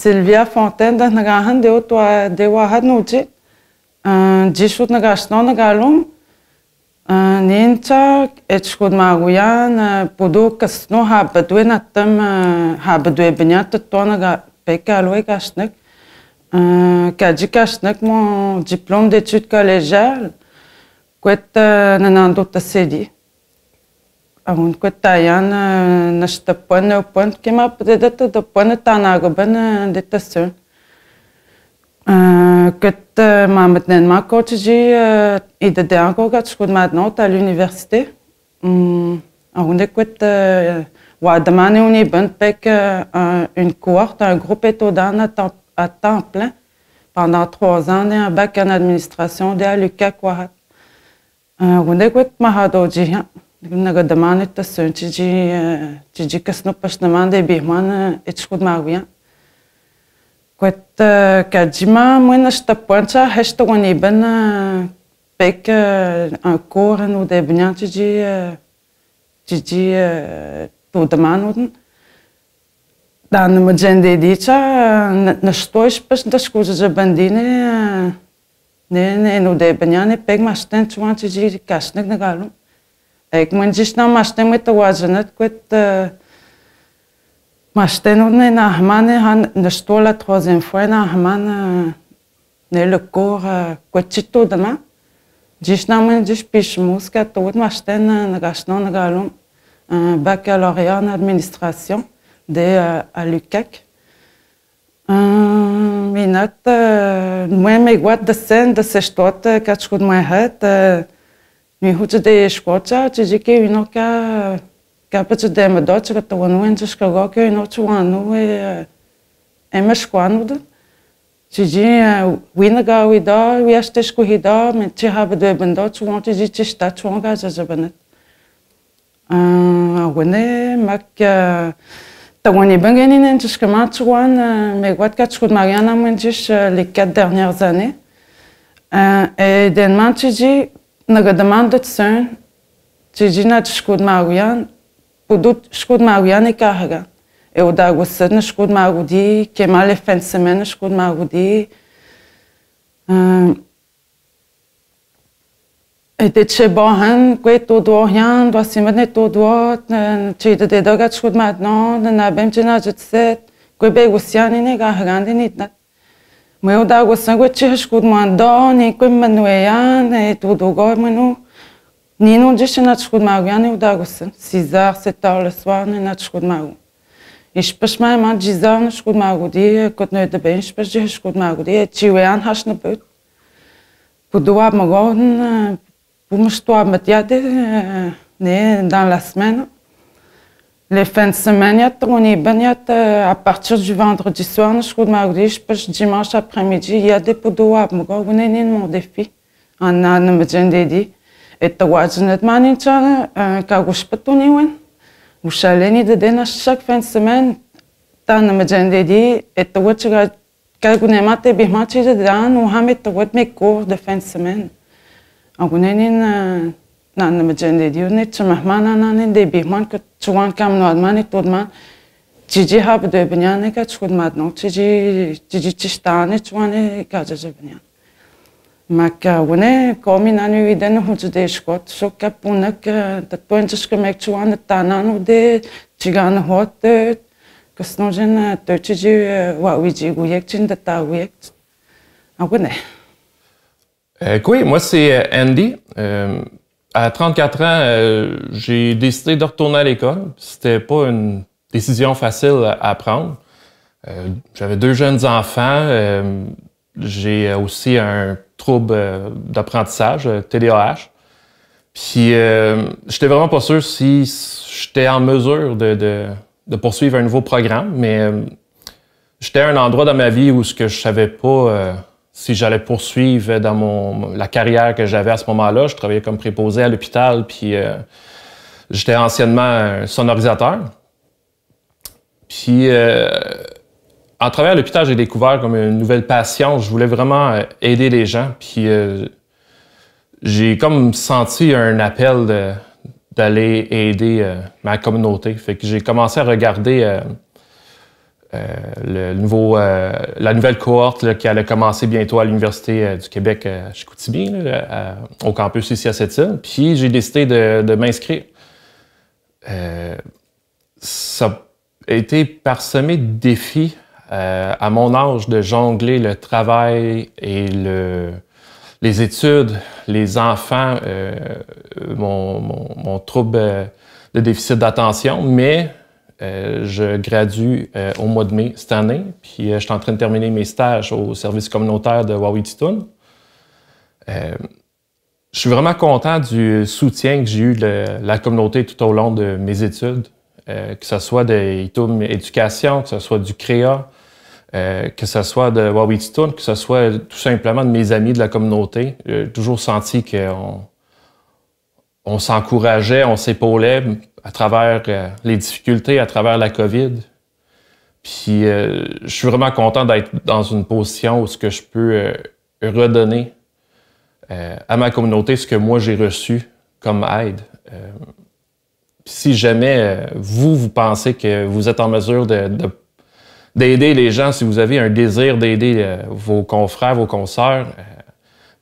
Sylvia Fontaine da nagahan de wahad nuji. Jishut nagashno nagalum. Nincha etchkud maguyan pudu kasno habadwe natam habadwe benyat tonaga pekalwe kashnek. Kaji kashnek mon diplôme d'études collégiales. Kwet nanando tasedi. Agun kwetayan nashtapan point kema pedeta de point tanago ben detasun. Kwet mametnen ma coachji ide de anko gatschkud maintenant à l'université. Agun de kwet wadamane uni ben pek une cohorte, un groupe étudiant à temps plein pendant 3 ans et un bac en administration de l'UQAC Wahat. Agun de kwet mahadoji nagadamane tasun tiji kasno pasnaman de bihman etchkud maguyan. Kwet kajima mwena shtapuancha heshta wani ben pek un cours nou de benyan tiji tudamanoden. Dan mjende dicha na shtoish pas da shkuja bandine ne nou de benyan pek mashten chuan tiji kashnek nagalum. Ik moet dus nou maar stemmen te wazen. Ik weet maar stemmen na hamane han de stola troisième fois na hamane ne le cours kwetito dama. Dus nou moet dus pisch muska tot maar stemmen na gasno na galum baccalauréat en administration de à l'UQAC. Minat moi me guat de scène de ces stot katschud moi het mi hoete de squatcha, tiji ke ino ka petse de me dotje dat wanu en tjiska go ke ino chuanu eme squanu de. Tiji winaga wida, wiaste skuhida, men tji habe de bendo chuan tiji tjista chuan ga jajabanet. Wene mak tawani bengenin en tjiska ma chuan me gwat ka tschud Mariana men tjish les 4 dernières années. Et den man tiji nagadamande tsun tiji na tshkud maguyan pudut shkud maguyan e kahaga e oda gosed na shkud magudi kemal e fin de semaine shkud magudi e te tshebohan kwe to dohyan do simene to do tshide de daga tshkud maintenant na bem tshina jetset kwe be gosiani ne gahagandi nitnat. Moi, je suis allé à l'école, je suis allé à 6h, 7h le soir, je suis allé à je suis allé à 10h, je suis allé à je suis allé à je suis allé à je suis allé à dans la semaine. Les fins de semaine, à partir du vendredi soir, je dimanche après-midi, il y a des poudres à mon défi. On a un médecin dédié. Et tu vois, je ne sais pas si je suis chaque fin de semaine, tu as un médecin dédié. Et tu vois, quand on est maté, on a mes cours de fin de semaine. Nan mejende diune tsamahmana nan de bihman ke chuan kam no admani todman tiji hab de benyane ka chud madno tiji chistane chuane ka jaje benyan maka wone komi nanu iden hujude skot so kapunak de pointes ke mek chuan tananu de chigan hot que snojen te tiji wa wiji guyek chin de ta guyek agone. Oui, moi c'est Andy. À 34 ans, j'ai décidé de retourner à l'école. C'était pas une décision facile à prendre. J'avais 2 jeunes enfants. J'ai aussi un trouble d'apprentissage, TDAH. Puis, j'étais vraiment pas sûr si j'étais en mesure de poursuivre un nouveau programme, mais j'étais à un endroit dans ma vie où je savais pas si j'allais poursuivre dans la carrière que j'avais à ce moment-là. Je travaillais comme préposé à l'hôpital, puis j'étais anciennement un sonorisateur. Puis, en travaillant à l'hôpital, j'ai découvert comme une nouvelle passion. Je voulais vraiment aider les gens, puis j'ai comme senti un appel d'aller aider ma communauté. Fait que j'ai commencé à regarder la nouvelle cohorte là, qui allait commencer bientôt à l'Université du Québec à Chicoutimi, là, au campus ici à Sept-Îles. Puis j'ai décidé de m'inscrire. Ça a été parsemé de défis à mon âge de jongler le travail et les études, les enfants, mon trouble de déficit d'attention, mais je gradue au mois de mai cette année, puis je suis en train de terminer mes stages au service communautaire de Wawititoun. Je suis vraiment content du soutien que j'ai eu de la communauté tout au long de mes études, que ce soit de Itoum Éducation, que ce soit du CREA, que ce soit de Wawititoun, que ce soit tout simplement de mes amis de la communauté. J'ai toujours senti qu'on s'encourageait, on s'épaulait à travers les difficultés, à travers la COVID. Puis je suis vraiment content d'être dans une position où ce que je peux redonner à ma communauté ce que moi j'ai reçu comme aide. Si jamais vous pensez que vous êtes en mesure d'aider les gens, si vous avez un désir d'aider vos confrères, vos consoeurs,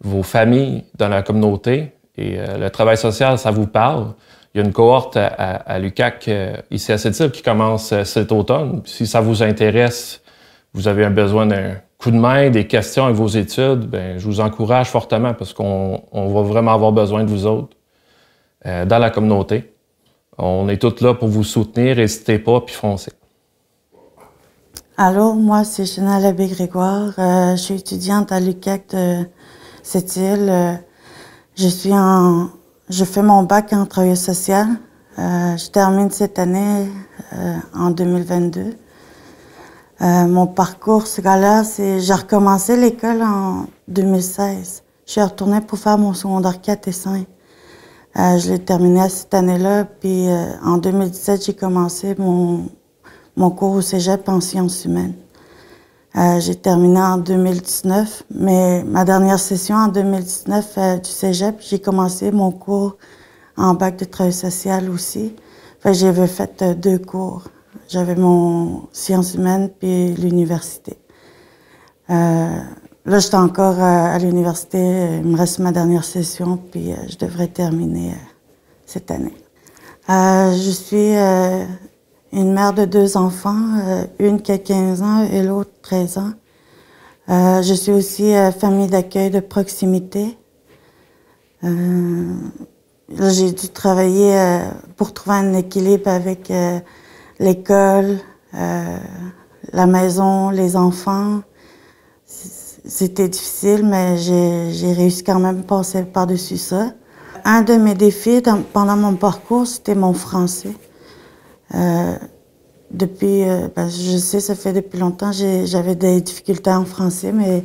vos familles dans la communauté, et le travail social, ça vous parle. Il y a une cohorte à l'UQAC ici à Sept-Îles qui commence cet automne. Si ça vous intéresse, vous avez un besoin d'un coup de main, des questions avec vos études, bien, je vous encourage fortement parce qu'on va vraiment avoir besoin de vous autres dans la communauté. On est tous là pour vous soutenir, n'hésitez pas, puis foncez. Allô, moi c'est Chanel Abbé-Grégoire, je suis étudiante à l'UQAC de Sept-Îles. Je fais mon bac en travail social. Je termine cette année en 2022. Mon parcours scolaire, j'ai recommencé l'école en 2016. Je suis retournée pour faire mon secondaire 4 et 5. Je l'ai terminé cette année-là, puis en 2017, j'ai commencé mon cours au cégep en sciences humaines. J'ai terminé en 2019, mais ma dernière session en 2019 du cégep, j'ai commencé mon cours en bac de travail social aussi. J'avais fait 2 cours. J'avais mon sciences humaines puis l'université. Là, j'étais encore à l'université. Il me reste ma dernière session, puis je devrais terminer cette année. Je suis une mère de 2 enfants, une qui a 15 ans et l'autre 13 ans. Je suis aussi famille d'accueil de proximité. Là, j'ai dû travailler pour trouver un équilibre avec l'école, la maison, les enfants. C'était difficile, mais j'ai réussi quand même à passer par-dessus ça. Un de mes défis pendant mon parcours, c'était mon français. Je sais, ça fait depuis longtemps, j'avais des difficultés en français, mais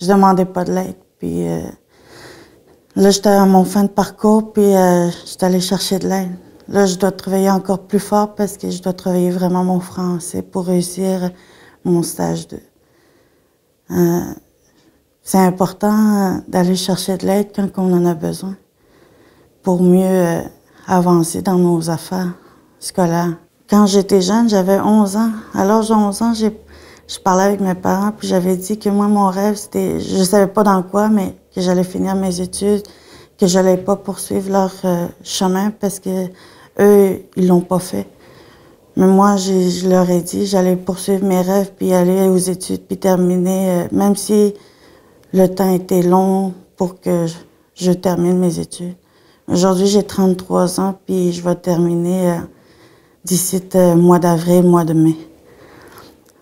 je demandais pas de l'aide. Puis là, j'étais à mon fin de parcours, puis j'étais allée chercher de l'aide. Là, je dois travailler encore plus fort parce que je dois travailler vraiment mon français pour réussir mon stage 2. C'est important d'aller chercher de l'aide quand on en a besoin pour mieux avancer dans nos affaires scolaires. Quand j'étais jeune, j'avais 11 ans. À l'âge de 11 ans, je parlais avec mes parents, puis j'avais dit que moi, mon rêve, c'était, je savais pas dans quoi, mais que j'allais finir mes études, que j'allais pas poursuivre leur chemin parce que eux, ils l'ont pas fait. Mais moi, je leur ai dit, j'allais poursuivre mes rêves, puis aller aux études, puis terminer, même si le temps était long pour que je termine mes études. Aujourd'hui, j'ai 33 ans, puis je vais terminer d'ici mois d'avril, mois de mai.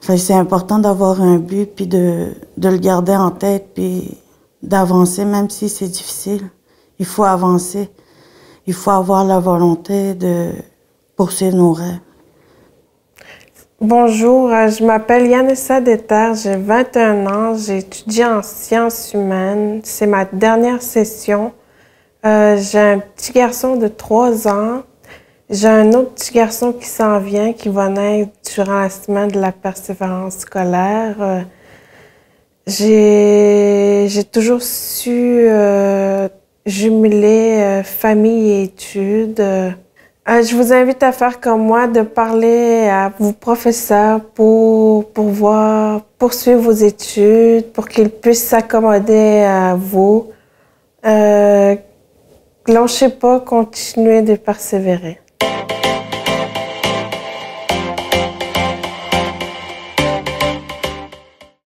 C'est important d'avoir un but, puis de le garder en tête, puis d'avancer, même si c'est difficile. Il faut avancer. Il faut avoir la volonté de poursuivre nos rêves. Bonjour, je m'appelle Yanessa Deter, j'ai 21 ans, j'étudie en sciences humaines. C'est ma dernière session. J'ai un petit garçon de 3 ans. J'ai un autre petit garçon qui s'en vient, qui va naître durant la semaine de la persévérance scolaire. J'ai toujours su jumeler famille et études. Je vous invite à faire comme moi, de parler à vos professeurs pour pouvoir poursuivre vos études, pour qu'ils puissent s'accommoder à vous. Lâchez pas, continuez de persévérer.